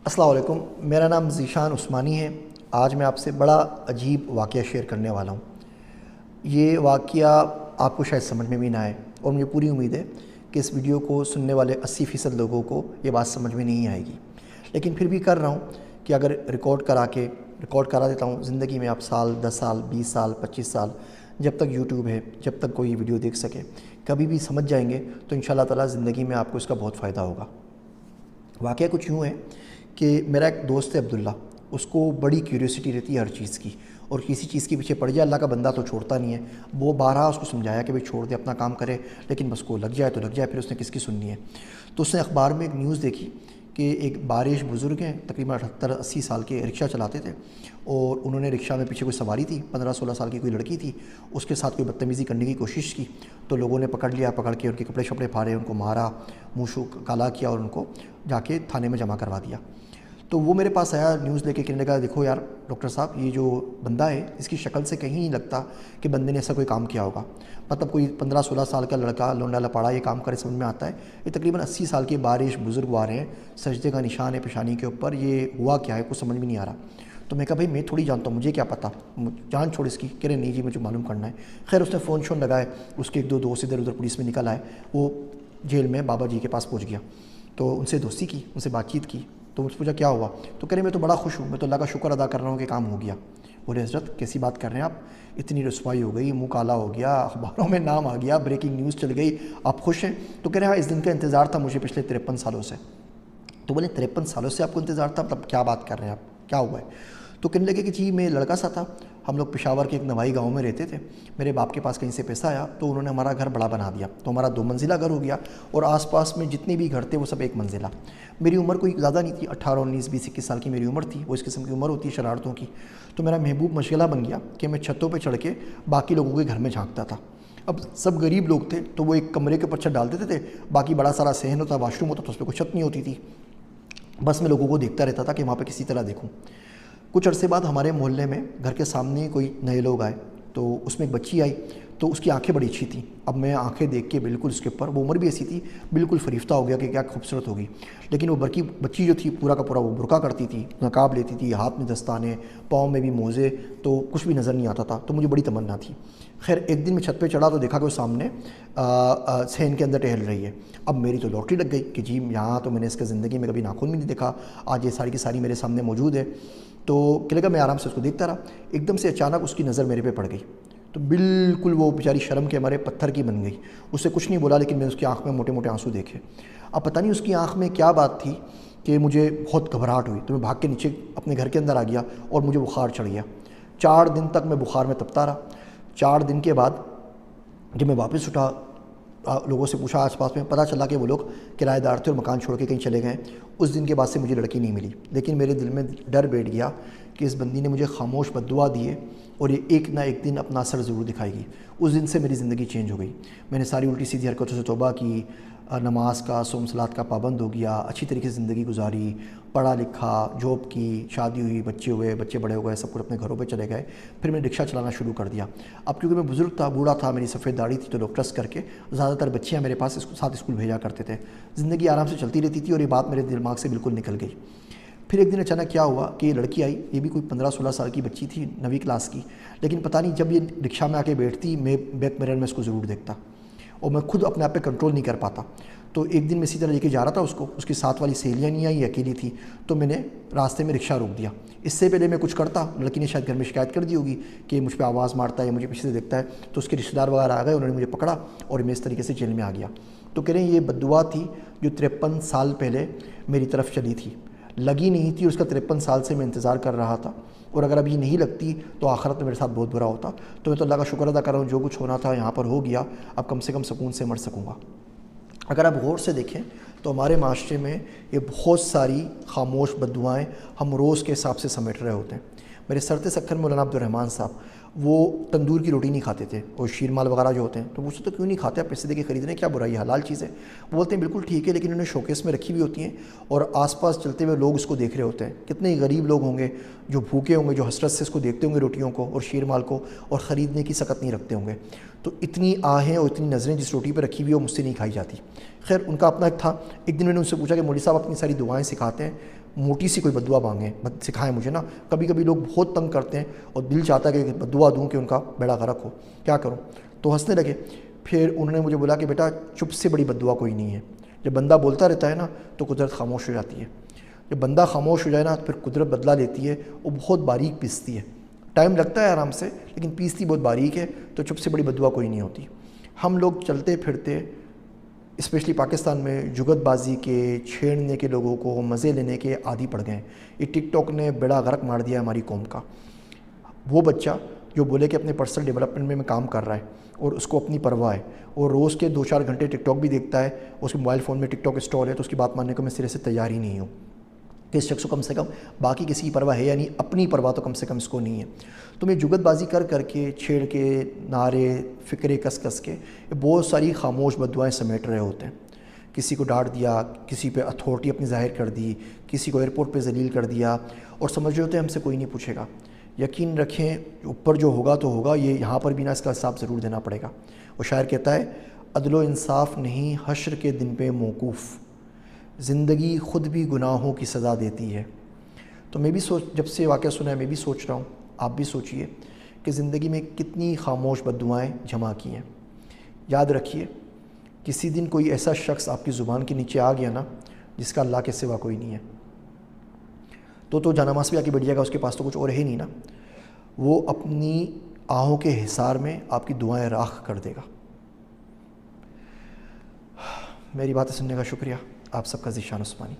السلام علیکم، میرا نام ذیشان عثمانی ہے۔ آج میں آپ سے بڑا عجیب واقعہ شیئر کرنے والا ہوں۔ یہ واقعہ آپ کو شاید سمجھ میں بھی نہ آئے، اور مجھے پوری امید ہے کہ اس ویڈیو کو سننے والے 80% لوگوں کو یہ بات سمجھ میں نہیں آئے گی، لیکن پھر بھی کر رہا ہوں کہ اگر ریکارڈ کرا دیتا ہوں زندگی میں، آپ سال 10 سال 20 سال 25 سال جب تک یوٹیوب ہے، جب تک کوئی ویڈیو دیکھ سکے، کبھی بھی سمجھ جائیں گے تو انشاءاللہ تعالیٰ زندگی میں آپ کو اس کا بہت فائدہ ہوگا۔ واقعہ کچھ یوں ہے کہ میرا ایک دوست ہے عبداللہ، اس کو بڑی کیوریوسٹی رہتی ہے ہر چیز کی، اور کسی چیز کے پیچھے پڑ جائے اللہ کا بندہ تو چھوڑتا نہیں ہے۔ وہ بارہا اس کو سمجھایا کہ بھئی چھوڑ دے، اپنا کام کرے، لیکن بس کو لگ جائے تو لگ جائے، پھر اس نے کس کی سننی ہے۔ تو اس نے اخبار میں ایک نیوز دیکھی کہ ایک بارش بزرگ ہیں، تقریباً 78-80 سال کے، رکشہ چلاتے تھے، اور انہوں نے رکشہ میں پیچھے کوئی سواری تھی، 15-16 سال کی کوئی لڑکی تھی، اس کے ساتھ کوئی بدتمیزی کرنے کی کوشش کی، تو لوگوں نے پکڑ لیا، پکڑ کے ان کے کپڑے شپڑے پھاڑے، ان کو مارا، منہ شو کالا کیا، اور ان کو جا کے تھانے میں جمع کروا دیا۔ تو وہ میرے پاس آیا نیوز لے کے، کہنے لگا دیکھو یار ڈاکٹر صاحب، یہ جو بندہ ہے اس کی شکل سے کہیں نہیں لگتا کہ بندے نے ایسا کوئی کام کیا ہوگا۔ مطلب کوئی 15-16 سال کا لڑکا لونڈا لپاڑا یہ کام کرے، سمجھ میں آتا ہے؟ یہ تقریباً 80 سال کے بارش بزرگ آ رہے ہیں، سجدے کا نشان ہے پیشانی کے اوپر، یہ ہوا کیا ہے کچھ سمجھ میں نہیں آ رہا۔ تو میں کہا بھائی میں تھوڑی جانتا ہوں، مجھے کیا پتہ، جان چھوڑ اس کی۔ کہہ رہے نہیں جی مجھے معلوم کرنا ہے۔ خیر اس نے فون شون لگائے، اس کے ایک دو دوست ادھر ادھر پولیس میں نکل آئے، وہ جیل میں بابا جی کے پاس پہنچ گیا، تو ان سے دوستی کی، ان سے بات چیت کی، تو مجھ سے پوچھا کیا ہوا، تو کہہ رہے میں تو بڑا خوش ہوں، میں تو اللہ کا شکر ادا کر رہا ہوں کہ کام ہو گیا۔ بولے حضرت کیسی بات کر رہے ہیں آپ، اتنی رسوائی ہو گئی، منہ کالا ہو گیا، اخباروں میں نام آ گیا، بریکنگ نیوز چل گئی، آپ خوش ہیں؟ تو کہہ رہے ہاں اس دن کا انتظار تھا مجھے پچھلے 53 سالوں سے۔ تو بولے 53 سالوں سے آپ کو انتظار تھا، مطلب کیا بات کر رہے ہیں آپ، کیا ہوا ہے؟ تو کہنے لگے کہ جی میں لڑکا سا تھا، ہم لوگ پشاور کے ایک نوائی گاؤں میں رہتے تھے، میرے باپ کے پاس کہیں سے پیسہ آیا تو انہوں نے ہمارا گھر بڑا بنا دیا، تو ہمارا 2 منزلہ گھر ہو گیا، اور آس پاس میں جتنے بھی گھر تھے وہ سب 1 منزلہ۔ میری عمر کوئی زیادہ نہیں تھی، 18 19 20 21 سال کی میری عمر تھی، وہ اس قسم کی عمر ہوتی ہے شرارتوں کی۔ تو میرا محبوب مشغلہ بن گیا کہ میں چھتوں پہ چڑھ کے باقی لوگوں کے گھر میں جھانکتا تھا۔ اب سب غریب لوگ تھے تو وہ ایک کمرے کے اوپر چھت ڈال دیتے تھے، باقی بڑا سارا صحن ہوتا، واش روم ہوتا، تو اس پہ کوئی چھت نہیں ہوتی تھی، بس میں لوگوں کو دیکھتا رہتا تھا کہ وہاں پہ کسی طرح دیکھوں۔ کچھ عرصے بعد ہمارے محلے میں گھر کے سامنے کوئی نئے لوگ آئے، تو اس میں ایک بچی آئی، تو اس کی آنکھیں بڑی اچھی تھیں۔ اب میں آنکھیں دیکھ کے بالکل اس کے اوپر، وہ عمر بھی ایسی تھی، بالکل فریفتہ ہو گیا کہ کیا خوبصورت ہوگی، لیکن وہ بچی جو تھی پورا کا پورا وہ برقع کرتی تھی، نقاب لیتی تھی، ہاتھ میں دستانے، پاؤں میں بھی موزے، تو کچھ بھی نظر نہیں آتا تھا، تو مجھے بڑی تمنا تھی۔ خیر ایک دن میں چھت پہ چڑھا تو دیکھا کہ وہ سامنے صحن کے اندر ٹہل رہی ہے۔ اب میری تو لاٹری لگ گئی کہ جی یہاں تو میں نے اس کے زندگی میں کبھی ناخن بھی نہیں دیکھا، آج یہ ساری کی ساری میرے سامنے موجود ہے۔ تو کہنے لگا میں آرام سے اس کو دیکھتا رہا، ایک دم سے اچانک اس کی نظر میرے پہ پڑ گئی، تو بالکل وہ بیچاری شرم کے ہمارے پتھر کی بن گئی، اس سے کچھ نہیں بولا، لیکن میں اس کی آنکھ میں موٹے موٹے آنسو دیکھے۔ اب پتہ نہیں اس کی آنکھ میں کیا بات تھی کہ مجھے بہت گھبراہٹ ہوئی، تو میں بھاگ کے نیچے اپنے گھر کے اندر آ گیا، اور مجھے بخار چڑھ گیا۔ 4 دن تک میں بخار میں تپتا رہا۔ 4 دن کے بعد جب میں واپس اٹھا، لوگوں سے پوچھا آس پاس میں، پتہ چلا کہ وہ لوگ کرایہ دار تھے اور مکان چھوڑ کے کہیں چلے گئے۔ اس دن کے بعد سے مجھے لڑکی نہیں ملی، لیکن میرے دل میں ڈر بیٹھ گیا کہ اس بندی نے مجھے خاموش بددعا دی ہے، اور یہ ایک نہ ایک دن اپنا اثر ضرور دکھائے گی۔ اس دن سے میری زندگی چینج ہو گئی، میں نے ساری الٹی سیدھی حرکتوں سے توبہ کی، نماز کا صوم صلات کا پابند ہو گیا، اچھی طریقے سے زندگی گزاری، پڑھا لکھا، جاب کی، شادی ہوئی، بچے ہوئے، بچے بڑے ہو گئے، سب کچھ اپنے گھروں پہ چلے گئے۔ پھر میں نے رکشہ چلانا شروع کر دیا۔ اب کیونکہ میں بزرگ تھا، بوڑھا تھا، میری سفید داڑھی تھی، تو لوگ ٹرسٹ کر کے زیادہ تر بچیاں میرے پاس ساتھ اسکول بھیجا کرتے تھے۔ زندگی آرام سے چلتی رہتی تھی، اور یہ بات میرے دماغ سے بالکل نکل گئی۔ پھر ایک دن اچانک کیا ہوا کہ یہ لڑکی آئی، یہ بھی کوئی 15-16 سال کی بچی تھی، 9ویں کلاس کی، لیکن پتہ نہیں جب یہ رکشہ میں آ کے بیٹھتی، میں بیک مرر میں اس کو ضرور دیکھتا، اور میں خود اپنے آپ پہ کنٹرول نہیں کر پاتا۔ تو ایک دن میں اسی طرح لے کے جا رہا تھا اس کو، اس کی ساتھ والی سہیلیاں نہیں آئی، یہ اکیلی تھی، تو میں نے راستے میں رکشہ روک دیا۔ اس سے پہلے میں کچھ کرتا، لڑکی نے شاید گھر میں شکایت کر دی ہوگی کہ مجھ پہ آواز مارتا ہے یا مجھے پیچھے سے دیکھتا ہے، تو اس کے رشتہ دار وغیرہ آ گئے، انہوں نے مجھے پکڑا، اور میں اس طریقے سے جیل میں آ گیا۔ تو کہہ رہے ہیں یہ بددعا تھی جو 53 سال پہلے میری طرف چلی تھی، لگی نہیں تھی، اس کا 53 سال سے میں انتظار کر رہا تھا، اور اگر اب یہ نہیں لگتی تو آخرت میں میرے ساتھ بہت برا ہوتا۔ تو میں تو اللہ کا شکر ادا کر رہا ہوں، جو کچھ ہونا تھا یہاں پر ہو گیا، اب کم سے کم سکون سے مر سکوں گا۔ اگر آپ غور سے دیکھیں تو ہمارے معاشرے میں یہ بہت ساری خاموش بددعائیں ہم روز کے حساب سے سمیٹ رہے ہوتے ہیں۔ میرے سرتے سکھر مولانا عبدالرحمن صاحب، وہ تندور کی روٹی نہیں کھاتے تھے، اور شیر مال وغیرہ جو ہوتے ہیں، تو پوچھتے تو کیوں نہیں کھاتے، آپ پیسے دے کے خریدنے کیا برائی ہے، حلال چیز ہے۔ وہ بولتے ہیں بالکل ٹھیک ہے، لیکن انہیں شوکیس میں رکھی ہوئی ہوتی ہیں، اور آس پاس چلتے ہوئے لوگ اس کو دیکھ رہے ہوتے ہیں۔ کتنے ہی غریب لوگ ہوں گے جو بھوکے ہوں گے، جو حسرت سے اس کو دیکھتے ہوں گے روٹیوں کو اور شیر مال کو، اور خریدنے کی سکت نہیں رکھتے ہوں گے۔ تو اتنی آہیں اور اتنی نظریں جس روٹی پہ رکھی ہوئی ہے وہ مجھ سے نہیں کھائی جاتی۔ خیر ان کا اپنا ایک تھا۔ ایک دن میں نے ان سے پوچھا کہ مولوی صاحب اپنی ساری دعائیں سکھاتے ہیں، موٹی سی کوئی بددعا مانگیں، سکھائیں مجھے نا. کبھی کبھی لوگ بہت تنگ کرتے ہیں اور دل چاہتا ہے کہ بددعا دوں کہ ان کا بیڑا غرق ہو، کیا کروں؟ تو ہنسنے لگے. پھر انہوں نے مجھے بولا کہ بیٹا چپ سے بڑی بددعا کوئی نہیں ہے. جب بندہ بولتا رہتا ہے نا تو قدرت خاموش ہو جاتی ہے. جب بندہ خاموش ہو جائے نا تو پھر قدرت بدلا لیتی ہے، وہ بہت باریک پیستی ہے. ٹائم لگتا ہے آرام سے، لیکن پیستی بہت باریک ہے. تو چپ سے بڑی بددعا کوئی نہیں ہوتی. ہم لوگ چلتے پھرتے اسپیشلی پاکستان میں جگت بازی کے، چھیڑنے کے، لوگوں کو مزے لینے کے عادی پڑ گئے ہیں. یہ ٹک ٹاک نے بیڑا غرق مار دیا ہماری قوم کا. وہ بچہ جو بولے کہ اپنے پرسنل ڈیولپمنٹ میں کام کر رہا ہے اور اس کو اپنی پرواہ ہے اور روز کے 2-4 گھنٹے ٹک ٹاک بھی دیکھتا ہے، اس کے موبائل فون میں ٹک ٹاک انسٹال ہے، تو اس کی بات ماننے کو میں سرے سے تیار ہی نہیں ہوں کہ اس شخص کو کم سے کم باقی کسی کی پرواہ ہے یا نہیں، اپنی پرواہ تو کم سے کم اس کو نہیں ہے. تو میں جگت بازی کر کے، چھیڑ کے، نعرے فکرے کس کے بہت ساری خاموش بددعائیں سمیٹ رہے ہوتے ہیں. کسی کو ڈانٹ دیا، کسی پہ اتھارٹی اپنی ظاہر کر دی، کسی کو ایئرپورٹ پہ ذلیل کر دیا، اور سمجھ رہے ہوتے ہیں ہم سے کوئی نہیں پوچھے گا. یقین رکھیں اوپر جو ہوگا تو ہوگا، یہ یہاں پر بھی نا اس کا حساب ضرور دینا پڑے گا. وہ شاعر کہتا ہے عدل و انصاف نہیں حشر کے دن پہ موقوف، زندگی خود بھی گناہوں کی سزا دیتی ہے. تو میں بھی جب سے واقعہ سنا ہے میں بھی سوچ رہا ہوں، آپ بھی سوچئے کہ زندگی میں کتنی خاموش بددعائیں جمع کی ہیں. یاد رکھیے کسی دن کوئی ایسا شخص آپ کی زبان کے نیچے آ گیا نا جس کا اللہ کے سوا کوئی نہیں ہے، تو جانماز پہ آ کے بیٹھ جائے گا، اس کے پاس تو کچھ اور ہے نہیں نا. وہ اپنی آہوں کے حصار میں آپ کی دعائیں راکھ کر دے گا. میری باتیں سننے کا شکریہ. آپ سب کا ذیشان عثمانی.